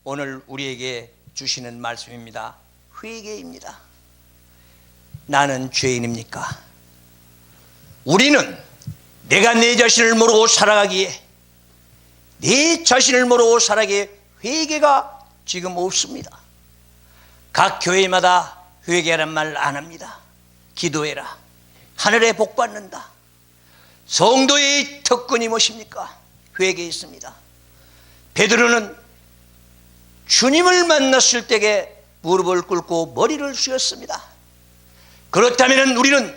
오늘 우리에게 주시는 말씀입니다. 회개입니다. 나는 죄인입니까? 우리는 내가 내 자신을 모르고 살아가기에, 내 자신을 모르고 살아가기에 회개가 지금 없습니다. 각 교회마다 회개하란 말 안 합니다. 기도해라, 하늘에 복 받는다. 성도의 특권이 무엇입니까? 회개에 있습니다. 베드로는 주님을 만났을 때에 무릎을 꿇고 머리를 숙였습니다. 그렇다면 우리는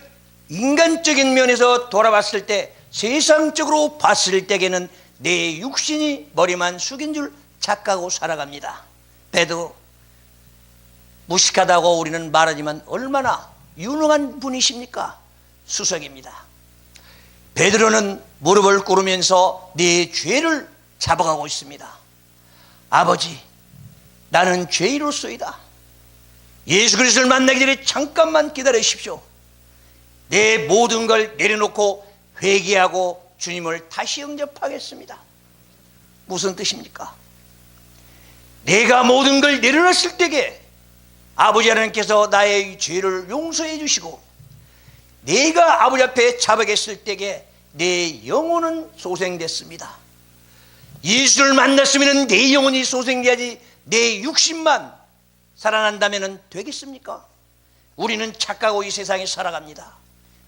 인간적인 면에서 돌아봤을 때, 세상적으로 봤을 때에는 내 육신이 머리만 숙인 줄 착각하고 살아갑니다. 베드로, 무식하다고 우리는 말하지만 얼마나 유능한 분이십니까? 수석입니다. 베드로는 무릎을 꿇으면서 네 죄를 잡아가고 있습니다. 아버지, 나는 죄인으로소이다. 예수 그리스도를 만나기 전에 잠깐만 기다리십시오. 내 모든 걸 내려놓고 회개하고 주님을 다시 영접하겠습니다. 무슨 뜻입니까? 내가 모든 걸 내려놨을 때에 아버지 하나님께서 나의 죄를 용서해 주시고, 내가 아버지 앞에 자백했을 때에 내 영혼은 소생됐습니다. 예수를 만났으면 내 영혼이 소생돼야지 내 육신만 살아난다면 되겠습니까? 우리는 착각하고 이 세상에 살아갑니다.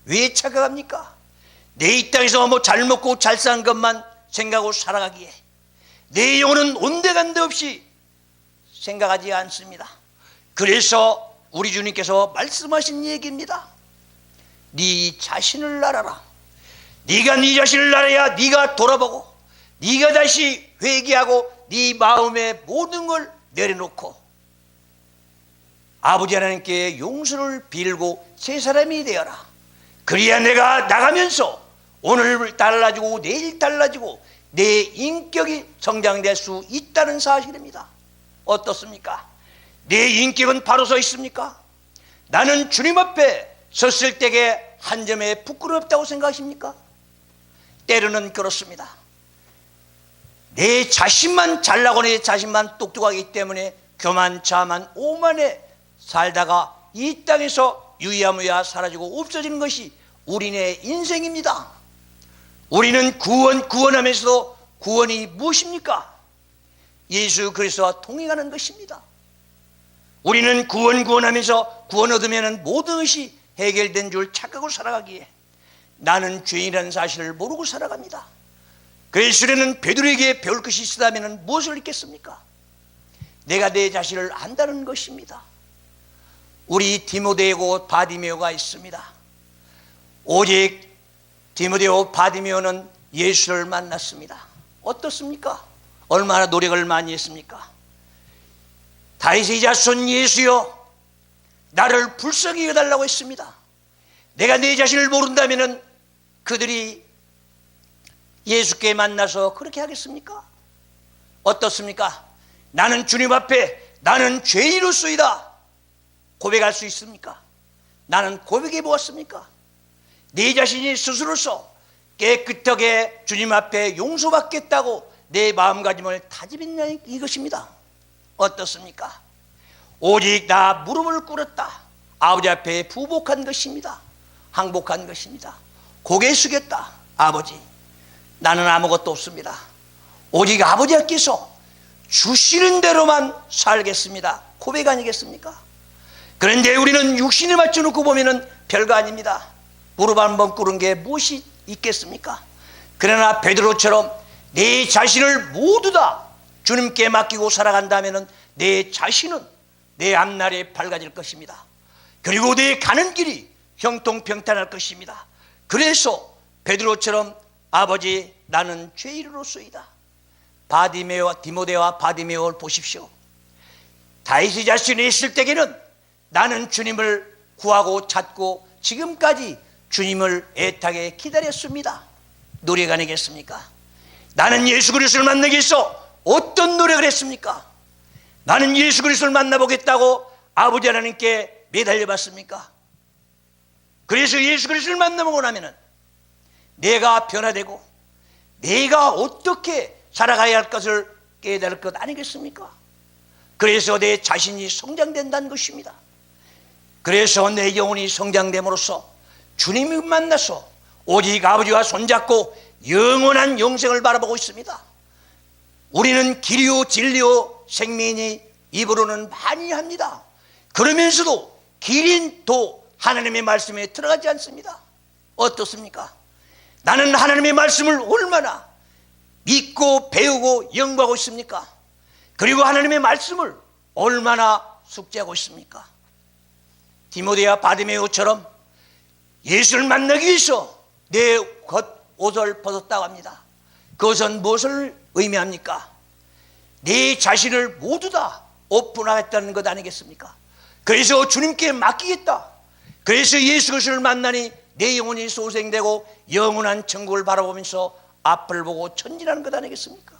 왜 착각합니까? 내 이 땅에서 잘 먹고 잘 산 것만 생각하고 살아가기에 내 영혼은 온데간데 없이 생각하지 않습니다. 그래서 우리 주님께서 말씀하신 얘기입니다. 네 자신을 알아라. 네가 네 자신을 알아야 네가 돌아보고, 네가 다시 회개하고 네 마음의 모든 걸 내려놓고 아버지 하나님께 용서를 빌고 새 사람이 되어라. 그래야 내가 나가면서 오늘 달라지고 내일 달라지고 내 인격이 성장될 수 있다는 사실입니다. 어떻습니까? 내 인격은 바로 서 있습니까? 나는 주님 앞에 섰을 때에 한 점에 부끄럽다고 생각하십니까? 때로는 그렇습니다. 내 자신만 잘나고 내 자신만 똑똑하기 때문에 교만자만 오만에 살다가 이 땅에서 유야무야 사라지고 없어지는 것이 우리네 인생입니다. 우리는 구원하면서도 구원이 무엇입니까? 예수 그리스도와 동행하는 것입니다. 우리는 구원하면서 구원 얻으면 모든 것이 해결된 줄 착각하고 살아가기에 나는 죄인이라는 사실을 모르고 살아갑니다. 그래서 우리는 베드로에게 배울 것이 있다면 무엇을 읽겠습니까? 내가 내 자신을 안다는 것입니다. 우리 디모데고 바디메오가 있습니다. 오직 디모데오 바디메오는 예수를 만났습니다. 어떻습니까? 얼마나 노력을 많이 했습니까? 다윗의 자손 예수여, 나를 불쌍히 여달라고 했습니다. 내가 내 자신을 모른다면 그들이 예수께 만나서 그렇게 하겠습니까? 어떻습니까? 나는 주님 앞에 나는 죄인으로소이다 고백할 수 있습니까? 나는 고백해 보았습니까? 내 자신이 스스로서 깨끗하게 주님 앞에 용서받겠다고 내 마음가짐을 다짐했냐 이것입니다. 어떻습니까? 오직 나 무릎을 꿇었다. 아버지 앞에 부복한 것입니다. 항복한 것입니다. 고개 숙였다. 아버지, 나는 아무것도 없습니다. 오직 아버지께서 주시는 대로만 살겠습니다. 고백 아니겠습니까? 그런데 우리는 육신에 맞춰놓고 보면 별거 아닙니다. 무릎 한번 꿇은 게 무엇이 있겠습니까? 그러나 베드로처럼 내 자신을 모두 다 주님께 맡기고 살아간다면 내 자신은 내 앞날에 밝아질 것입니다. 그리고 내 가는 길이 형통평탄할 것입니다. 그래서 베드로처럼 아버지, 나는 죄인으로소이다. 디모데와 바디메오를 보십시오. 다윗의 자신이 있을 때에는 나는 주님을 구하고 찾고 지금까지 주님을 애타게 기다렸습니다. 노력 아니겠습니까? 나는 예수 그리스도를 만나기 위해서 어떤 노력을 했습니까? 나는 예수 그리스도를 만나보겠다고 아버지 하나님께 매달려 봤습니까? 그래서 예수 그리스도를 만나보고 나면 내가 변화되고 내가 어떻게 살아가야 할 것을 깨달을 것 아니겠습니까? 그래서 내 자신이 성장된다는 것입니다. 그래서 내 영혼이 성장됨으로써 주님을 만나서 오직 아버지와 손잡고 영원한 영생을 바라보고 있습니다. 우리는 길이요 진리요 생명이니 입으로는 많이 합니다. 그러면서도 길인도 하나님의 말씀에 들어가지 않습니다. 어떻습니까? 나는 하나님의 말씀을 얼마나 믿고 배우고 연구하고 있습니까? 그리고 하나님의 말씀을 얼마나 숙지하고 있습니까? 디모데와 바디메오처럼 예수를 만나기 위해서 내 겉옷을 벗었다고 합니다. 그것은 무엇을 의미합니까? 내 자신을 모두 다 오픈하겠다는 것 아니겠습니까? 그래서 주님께 맡기겠다. 그래서 예수 그리스도를 만나니 내 영혼이 소생되고 영원한 천국을 바라보면서 앞을 보고 전진하는 것 아니겠습니까?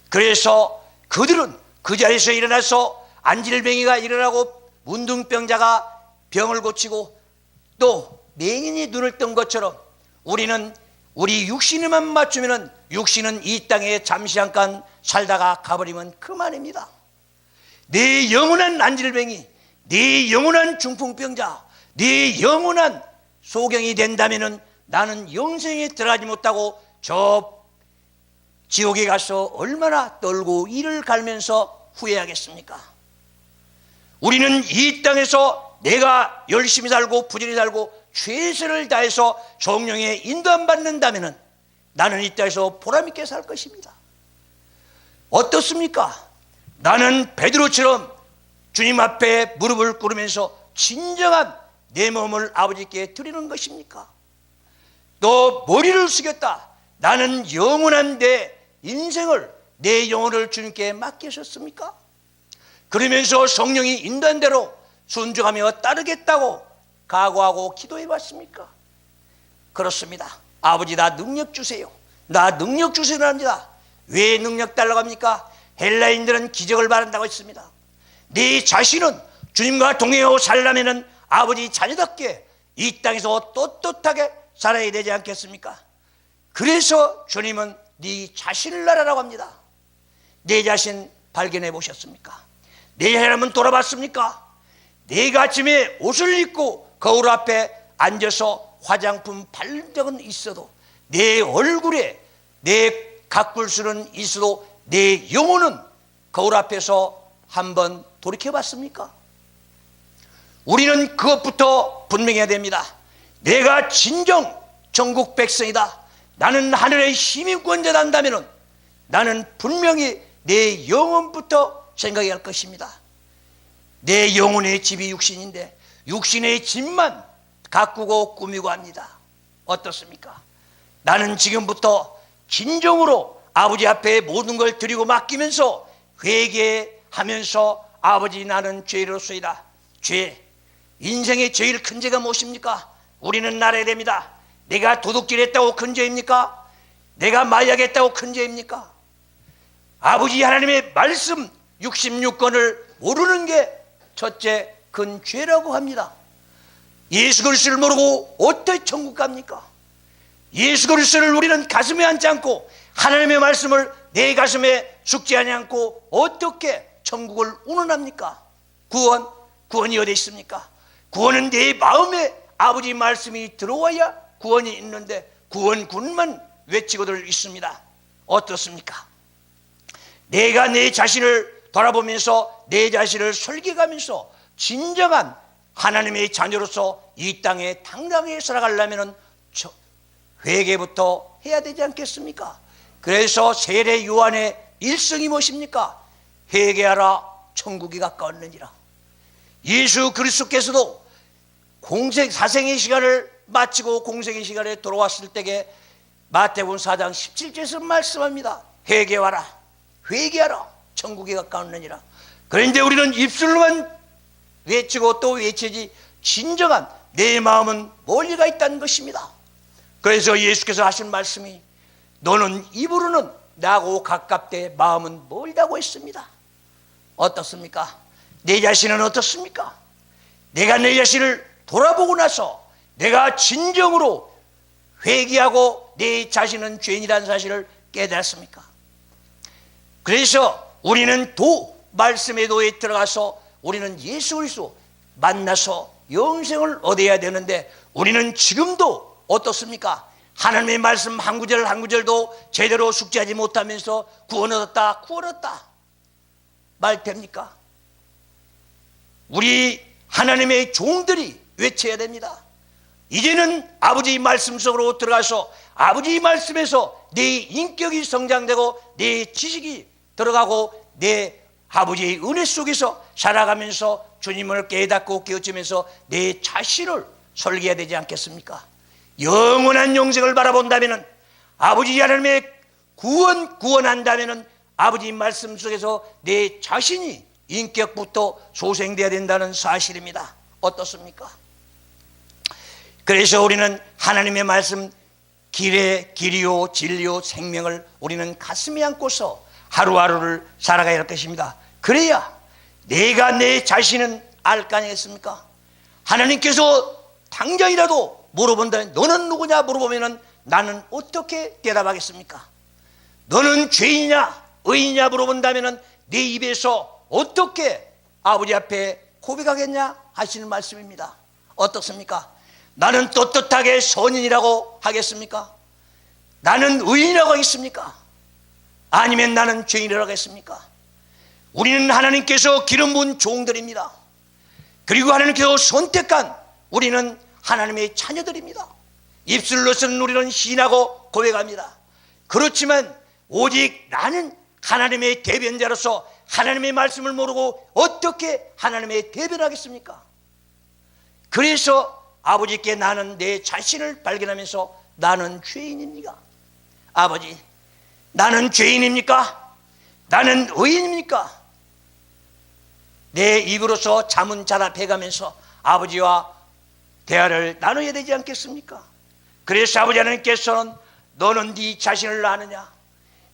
그래서 그들은 그 자리에서 일어나서 안질뱅이가 일어나고 문둥병자가 병을 고치고 또 맹인이 눈을 뜬 것처럼 우리는 우리 육신에만 맞추면 육신은 이 땅에 잠시 잠깐 살다가 가버리면 그만입니다. 내 영원한 안질뱅이, 내 영원한 중풍병자, 내 영원한 소경이 된다면 나는 영생에 들어가지 못하고 저 지옥에 가서 얼마나 떨고 이를 갈면서 후회하겠습니까? 우리는 이 땅에서 내가 열심히 살고 부지런히 살고 최선을 다해서 성령의 인도 안 받는다면 나는 이 땅에서 보람있게 살 것입니다. 어떻습니까? 나는 베드로처럼 주님 앞에 무릎을 꿇으면서 진정한 내 몸을 아버지께 드리는 것입니까? 또 머리를 숙였다. 나는 영원한 내 인생을 내 영혼을 주님께 맡기셨습니까? 그러면서 성령이 인도한 대로 순종하며 따르겠다고 각오하고 기도해 봤습니까? 그렇습니다. 아버지 나 능력 주세요. 나 능력 주세요 합니다. 왜 능력 달라고 합니까? 헬라인들은 기적을 바란다고 했습니다. 네 자신은 주님과 동행하고 살려면 아버지 자녀답게 이 땅에서 떳떳하게 살아야 되지 않겠습니까? 그래서 주님은 네 자신을 나라라고 합니다. 내 자신 발견해 보셨습니까? 내 사람은 돌아봤습니까? 내가 아침에 옷을 입고 거울 앞에 앉아서 화장품 바른 적은 있어도 내 얼굴에 내 가꿀 수는 있어도 내 영혼은 거울 앞에서 한번 돌이켜 봤습니까? 우리는 그것부터 분명해야 됩니다. 내가 진정 전국 백성이다. 나는 하늘의 시민권자다 한다면 나는 분명히 내 영혼부터 생각해야 할 것입니다. 내 영혼의 집이 육신인데 육신의 집만 가꾸고 꾸미고 합니다. 어떻습니까? 나는 지금부터 진정으로 아버지 앞에 모든 걸 드리고 맡기면서 회개하면서 아버지 나는 죄로소이다. 죄, 인생의 제일 큰 죄가 무엇입니까? 우리는 알아야 됩니다. 내가 도둑질했다고 큰 죄입니까? 내가 마약했다고 큰 죄입니까? 아버지 하나님의 말씀 66권을 모르는 게 첫째 큰 죄라고 합니다. 예수 그리스도를 모르고 어떻게 천국 갑니까? 예수 그리스도를 우리는 가슴에 안지 않고 하나님의 말씀을 내 가슴에 숙지하지 않고 어떻게 천국을 운운합니까? 구원이 어디 있습니까? 구원은 내 마음에 아버지 말씀이 들어와야 구원이 있는데 구원군만 외치고들 있습니다. 어떻습니까? 내가 내 자신을 돌아보면서 내 자신을 설계하면서 진정한 하나님의 자녀로서 이 땅에 당당하게 살아가려면 회개부터 해야 되지 않겠습니까? 그래서 세례 요한의 일성이 무엇입니까? 회개하라 천국이 가까웠느니라. 예수 그리스도께서도 사생의 시간을 마치고 공생의 시간에 돌아왔을 때에 마태복음 4장 17절에서 말씀합니다. 회개하라 천국이 가까웠느니라. 그런데 우리는 입술로만 외치고 또 외치지 진정한 내 마음은 멀리가 있다는 것입니다. 그래서 예수께서 하신 말씀이 너는 입으로는 나하고 가깝되 마음은 멀다고 했습니다. 어떻습니까? 내 자신은 어떻습니까? 내가 내 자신을 돌아보고 나서 내가 진정으로 회개하고 내 자신은 죄인이라는 사실을 깨달았습니까? 그래서 우리는 말씀의 도에 들어가서 우리는 예수 그리스도 만나서 영생을 얻어야 되는데, 우리는 지금도 어떻습니까? 하나님의 말씀 한 구절 한 구절도 제대로 숙지하지 못하면서 구원 얻었다 말 됩니까? 우리 하나님의 종들이 외쳐야 됩니다. 이제는 아버지 말씀 속으로 들어가서 아버지 말씀에서 내 인격이 성장되고 내 지식이 들어가고 내 아버지의 은혜 속에서 살아가면서 주님을 깨닫고 깨우치면서 내 자신을 설계해야 되지 않겠습니까? 영원한 영생을 바라본다면, 아버지 하나님의 구원한다면 아버지 말씀 속에서 내 자신이 인격부터 소생되어야 된다는 사실입니다. 어떻습니까? 그래서 우리는 하나님의 말씀 길이요 진리요 생명을 우리는 가슴에 안고서 하루하루를 살아가야 할 것입니다. 그래야 내가 내 자신은 알 거 아니겠습니까? 하나님께서 당장이라도 물어본다면 너는 누구냐 물어보면 나는 어떻게 대답하겠습니까? 너는 죄인이냐 의인이냐 물어본다면 내 입에서 어떻게 아버지 앞에 고백하겠냐 하시는 말씀입니다. 어떻습니까? 나는 떳떳하게 선인이라고 하겠습니까? 나는 의인이라고 하겠습니까? 아니면 나는 죄인이라고 하겠습니까? 우리는 하나님께서 기름 부은 종들입니다. 그리고 하나님께서 선택한 우리는 하나님의 자녀들입니다. 입술로서는 우리는 시인하고 고백합니다. 그렇지만 오직 나는 하나님의 대변자로서 하나님의 말씀을 모르고 어떻게 하나님의 대변을 하겠습니까? 그래서 아버지께 나는 내 자신을 발견하면서 나는 죄인입니까? 아버지, 나는 죄인입니까? 나는 의인입니까? 내 입으로서 자문자답해가면서 아버지와 대화를 나눠야 되지 않겠습니까? 그래서 아버지 하나님께서는 너는 네 자신을 아느냐?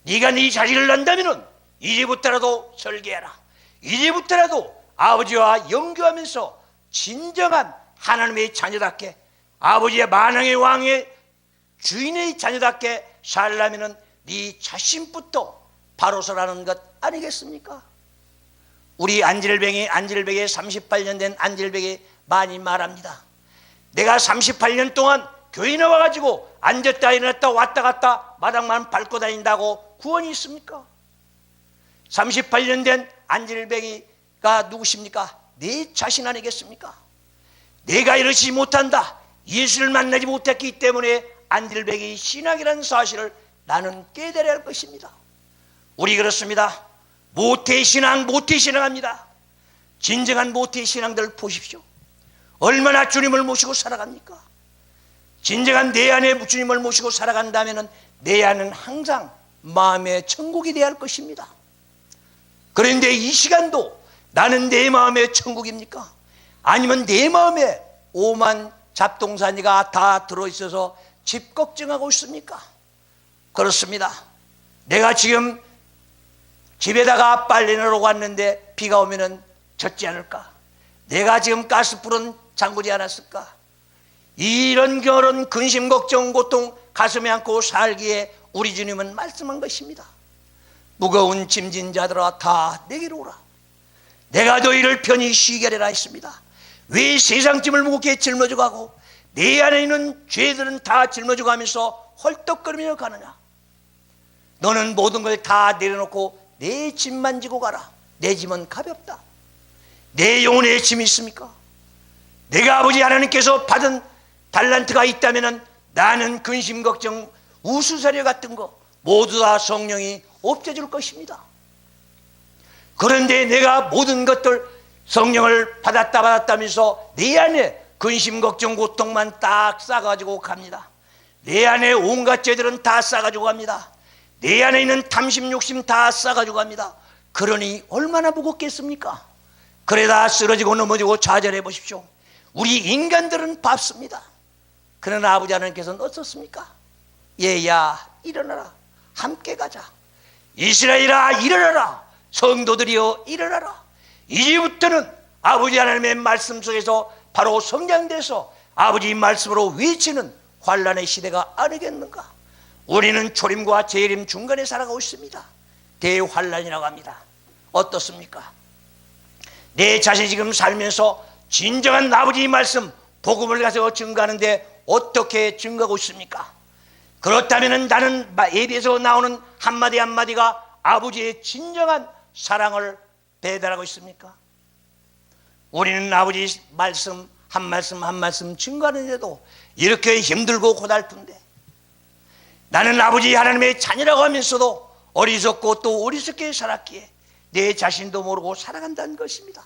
네가 네 자신을 안다면 이제부터라도 설계해라. 이제부터라도 아버지와 연교하면서 진정한 하나님의 자녀답게, 아버지의 만왕의 왕의 주인의 자녀답게 살려면 네 자신부터 바로 서라는 것 아니겠습니까? 우리 안질백에 38년 된 안질백이 많이 말합니다. 내가 38년 동안 교회 나와가지고 앉았다 일어났다 왔다 갔다 마당만 밟고 다닌다고 구원이 있습니까? 38년 된 안질백이가 누구십니까? 내 자신 아니겠습니까? 내가 이러지 못한다, 예수를 만나지 못했기 때문에 안질백이 신학이라는 사실을 나는 깨달아야 할 것입니다. 우리 그렇습니다. 모태신앙합니다. 진정한 모태신앙들 보십시오. 얼마나 주님을 모시고 살아갑니까? 진정한 내 안에 주님을 모시고 살아간다면 내 안은 항상 마음의 천국이 되어야 할 것입니다. 그런데 이 시간도 나는 내 마음의 천국입니까? 아니면 내 마음에 오만 잡동사니가 다 들어있어서 집 걱정하고 있습니까? 그렇습니다. 내가 지금 집에다가 빨래 넣으러 왔는데 비가 오면은 젖지 않을까? 내가 지금 가스불은 잠그지 않았을까? 이런 결혼 근심 걱정 고통 가슴에 안고 살기에 우리 주님은 말씀한 것입니다. 무거운 짐진 자들아 다 내게로 오라. 내가 너희를 편히 쉬게 하리라 했습니다. 왜 세상 짐을 무겁게 짊어져 가고 내 안에 있는 죄들은 다 짊어져 가면서 헐떡거리며 가느냐? 너는 모든 걸 다 내려놓고 내 짐만 지고 가라. 내 짐은 가볍다. 내 영혼의 짐이 있습니까? 내가 아버지 하나님께서 받은 달란트가 있다면 나는 근심 걱정 우수사려 같은 거 모두 다 성령이 없애줄 것입니다. 그런데 내가 모든 것들 성령을 받았다면서 내 안에 근심 걱정 고통만 딱 싸가지고 갑니다. 내 안에 온갖 죄들은 다 싸가지고 갑니다. 내 안에 있는 탐심 욕심 다 싸가지고 갑니다. 그러니 얼마나 무겁겠습니까? 그러다 쓰러지고 넘어지고 좌절해 보십시오. 우리 인간들은 바쁘습니다. 그러나 아버지 하나님께서는 어떻습니까? 얘야 일어나라, 함께 가자. 이스라엘아 일어나라, 성도들이여 일어나라. 이제부터는 아버지 하나님의 말씀 속에서 바로 성장돼서 아버지 말씀으로 외치는 환란의 시대가 아니겠는가? 우리는 초림과 재림 중간에 살아가고 있습니다. 대환란이라고 합니다. 어떻습니까? 내 자신이 지금 살면서 진정한 아버지의 말씀, 복음을 가서 증거하는데 어떻게 증거하고 있습니까? 그렇다면 나는 예배에서 나오는 한마디 한마디가 아버지의 진정한 사랑을 배달하고 있습니까? 우리는 아버지 말씀 한 말씀 한 말씀 증거하는데도 이렇게 힘들고 고달픈데, 나는 아버지 하나님의 자녀라고 하면서도 어리석고 또 어리석게 살았기에 내 자신도 모르고 살아간다는 것입니다.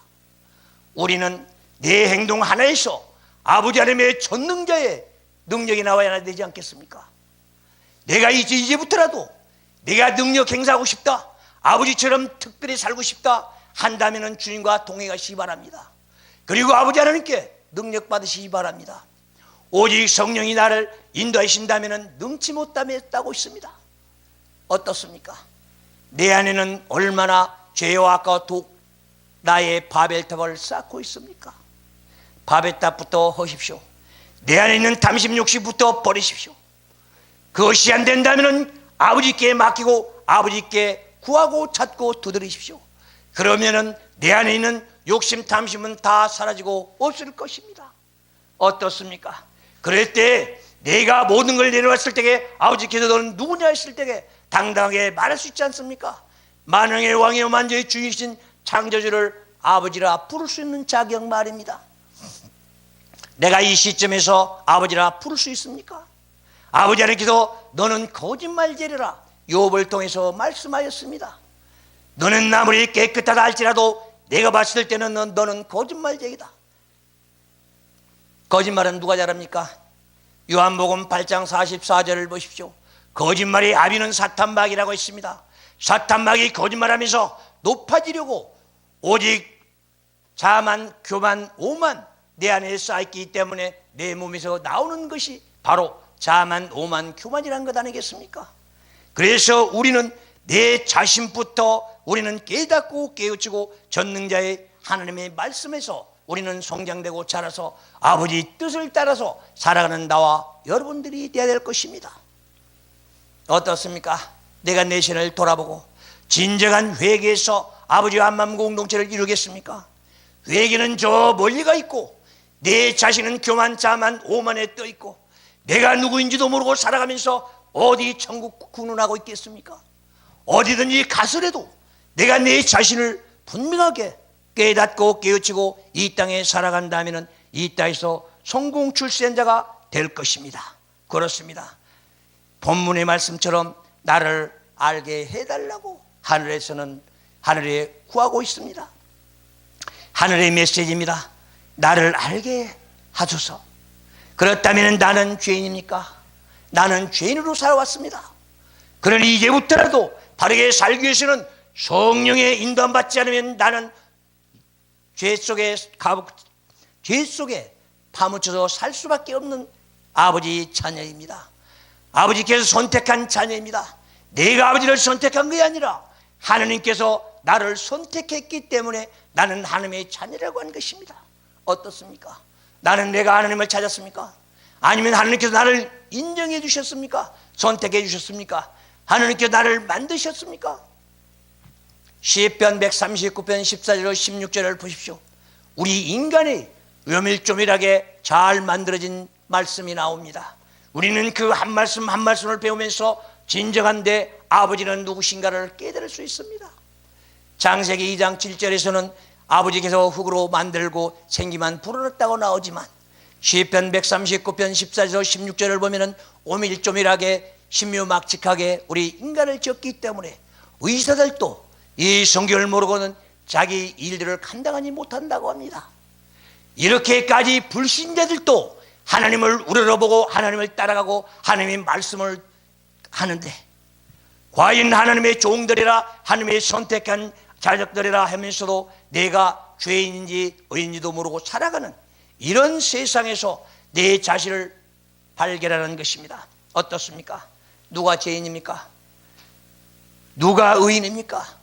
우리는 내 행동 하나에서 아버지 하나님의 전능자의 능력이 나와야 되지 않겠습니까? 내가 이제부터라도 내가 능력 행사하고 싶다, 아버지처럼 특별히 살고 싶다 한다면 주님과 동행하시기 바랍니다. 그리고 아버지 하나님께 능력 받으시기 바랍니다. 오직 성령이 나를 인도하신다면 능치 못하겠다고 있습니다. 어떻습니까? 내 안에는 얼마나 죄와 악과 독, 나의 바벨탑을 쌓고 있습니까? 바벨탑부터 하십시오. 내 안에 있는 탐심 욕심부터 버리십시오. 그것이 안 된다면 아버지께 맡기고 아버지께 구하고 찾고 두드리십시오. 그러면은 내 안에 있는 욕심 탐심은 다 사라지고 없을 것입니다. 어떻습니까? 그럴 때 내가 모든 걸 내려왔을 때에 아버지께서 너는 누구냐 했을 때에 당당하게 말할 수 있지 않습니까? 만왕의 왕이요 만주의 주이신 창조주를 아버지라 부를 수 있는 자격 말입니다. 내가 이 시점에서 아버지라 부를 수 있습니까? 아버지 하나님께서 너는 거짓말쟁이라 욥을 통해서 말씀하였습니다. 너는 아무리 깨끗하다 할지라도 내가 봤을 때는 너는 거짓말쟁이다. 거짓말은 누가 잘합니까? 요한복음 8장 44절을 보십시오. 거짓말의 아비는 사탄마귀라고 했습니다. 사탄마귀 거짓말하면서 높아지려고 오직 자만, 교만, 오만 내 안에 쌓였기 때문에 내 몸에서 나오는 것이 바로 자만, 오만, 교만이라는 것 아니겠습니까? 그래서 우리는 내 자신부터 우리는 깨닫고 깨우치고 전능자의 하나님의 말씀에서 우리는 성장되고 자라서 아버지 뜻을 따라서 살아가는 나와 여러분들이 되어야 될 것입니다. 어떻습니까? 내가 내 신을 돌아보고 진정한 회개에서 아버지와 한마음 공동체를 이루겠습니까? 회개는 저 멀리가 있고 내 자신은 교만, 자만, 오만에 떠 있고 내가 누구인지도 모르고 살아가면서 어디 천국 군운하고 있겠습니까? 어디든지 가서라도 내가 내 자신을 분명하게 깨닫고 깨우치고 이 땅에 살아간다면 이 땅에서 성공 출세자가 될 것입니다. 그렇습니다. 본문의 말씀처럼 나를 알게 해달라고 하늘에서는 하늘에 구하고 있습니다. 하늘의 메시지입니다. 나를 알게 하소서. 그렇다면 나는 죄인입니까? 나는 죄인으로 살아왔습니다. 그러니 이제부터라도 바르게 살기 위해서는 성령의 인도함 받지 않으면 나는 죄 속에 파묻혀서 살 수밖에 없는 아버지 자녀입니다. 아버지께서 선택한 자녀입니다. 내가 아버지를 선택한 것이 아니라 하나님께서 나를 선택했기 때문에 나는 하나님의 자녀라고 하는 것입니다. 어떻습니까? 나는 내가 하나님을 찾았습니까? 아니면 하나님께서 나를 인정해 주셨습니까? 선택해 주셨습니까? 하나님께서 나를 만드셨습니까? 시편 139편 14절 16절을 보십시오. 우리 인간이 요밀조밀하게 잘 만들어진 말씀이 나옵니다. 우리는 그 한 말씀 한 말씀을 배우면서 진정한 내 아버지는 누구신가를 깨달을 수 있습니다. 창세기 2장 7절에서는 아버지께서 흙으로 만들고 생기만 불어넣었다고 나오지만 시편 139편 14절 16절을 보면은 오밀조밀하게 신묘막측하게 우리 인간을 지었기 때문에 의사들도 이 성경을 모르고는 자기 일들을 감당하지 못한다고 합니다. 이렇게까지 불신자들도 하나님을 우러러보고 하나님을 따라가고 하나님의 말씀을 하는데 과연 하나님의 종들이라 하나님의 선택한 자녀들이라 하면서도 내가 죄인인지 의인지도 모르고 살아가는 이런 세상에서 내 자신을 발견하는 것입니다. 어떻습니까? 누가 죄인입니까? 누가 의인입니까?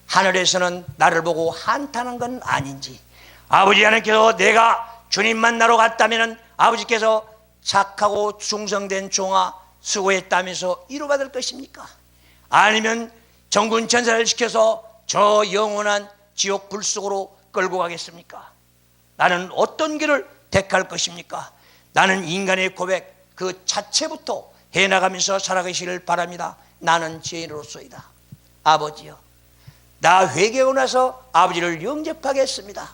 하늘에서는 나를 보고 한탄한 건 아닌지 아버지 하나님께서 내가 주님 만나러 갔다면 아버지께서 착하고 충성된 종아 수고했다면서 위로받을 것입니까? 아니면 정군 천사를 시켜서 저 영원한 지옥 불 속으로 끌고 가겠습니까? 나는 어떤 길을 택할 것입니까? 나는 인간의 고백 그 자체부터 해나가면서 살아가시기를 바랍니다. 나는 죄인으로서이다. 아버지여, 나 회개하고 나서 아버지를 영접하겠습니다.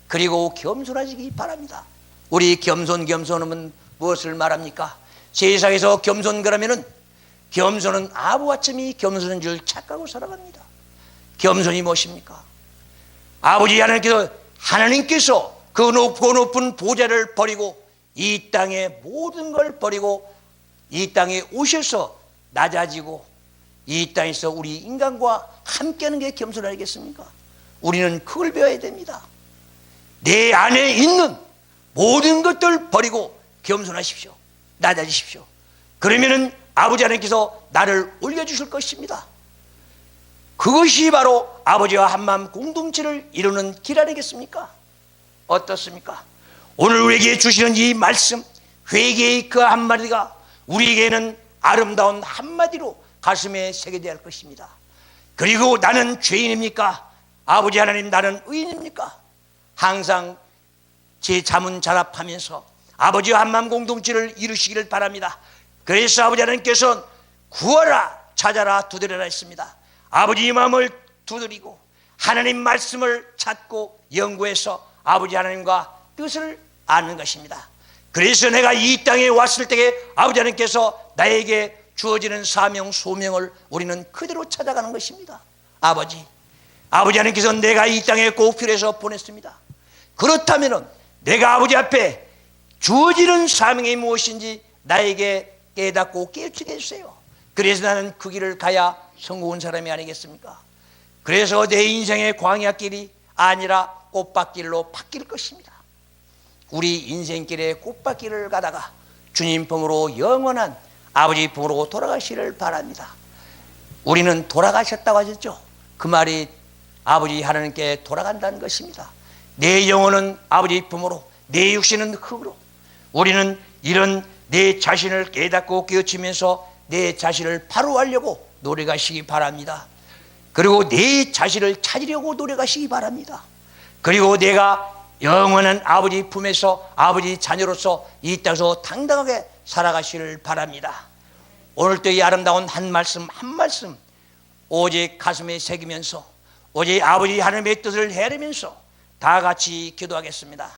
그리고 겸손하시기 바랍니다. 우리 겸손은 무엇을 말합니까? 세상에서 겸손 그러면은 겸손은 아부아침이 겸손인 줄 착각하고 살아갑니다. 겸손이 무엇입니까? 아버지 하나님께서 그 높고 높은 보좌를 버리고 이 땅의 모든 걸 버리고 이 땅에 오셔서 낮아지고 이 땅에서 우리 인간과 함께하는 게 겸손 아니겠습니까? 우리는 그걸 배워야 됩니다. 내 안에 있는 모든 것들 버리고 겸손하십시오. 낮아지십시오. 그러면은 아버지 하나님께서 나를 올려주실 것입니다. 그것이 바로 아버지와 한마음 공동체를 이루는 길 아니겠습니까? 어떻습니까? 오늘 우리에게 주시는 이 말씀, 회개의 그 한마디가 우리에게는 아름다운 한마디로 가슴에 새겨져야 할 것입니다. 그리고 나는 죄인입니까? 아버지 하나님, 나는 의인입니까? 항상 제 자문자답하면서 아버지와 한마음 공동체를 이루시기를 바랍니다. 그래서 아버지 하나님께서는 구하라, 찾아라, 두드려라 했습니다. 아버지 마음을 두드리고 하나님 말씀을 찾고 연구해서 아버지 하나님과 뜻을 아는 것입니다. 그래서 내가 이 땅에 왔을 때에 아버지 하나님께서 나에게 주어지는 사명, 소명을 우리는 그대로 찾아가는 것입니다. 아버지 하나님께서 내가 이 땅에 꼭 필요해서 보냈습니다. 그렇다면 내가 아버지 앞에 주어지는 사명이 무엇인지 나에게 깨닫고 깨우치게 해주세요. 그래서 나는 그 길을 가야 성공한 사람이 아니겠습니까? 그래서 내 인생의 광야길이 아니라 꽃밭길로 바뀔 것입니다. 우리 인생길의 꽃밭길을 가다가 주님 품으로 영원한 아버지 품으로 돌아가시기를 바랍니다. 우리는 돌아가셨다고 하셨죠? 그 말이 아버지 하나님께 돌아간다는 것입니다. 내 영혼은 아버지 품으로, 내 육신은 흙으로. 우리는 이런 내 자신을 깨닫고 깨우치면서 내 자신을 바로 하려고 노력하시기 바랍니다. 그리고 내 자신을 찾으려고 노력하시기 바랍니다. 그리고 내가 영원한 아버지 품에서 아버지 자녀로서 이 땅에서 당당하게 살아가시기를 바랍니다. 오늘도 이 아름다운 한 말씀 한 말씀 오직 가슴에 새기면서 오직 아버지 하나님의 뜻을 헤아리면서 다 같이 기도하겠습니다.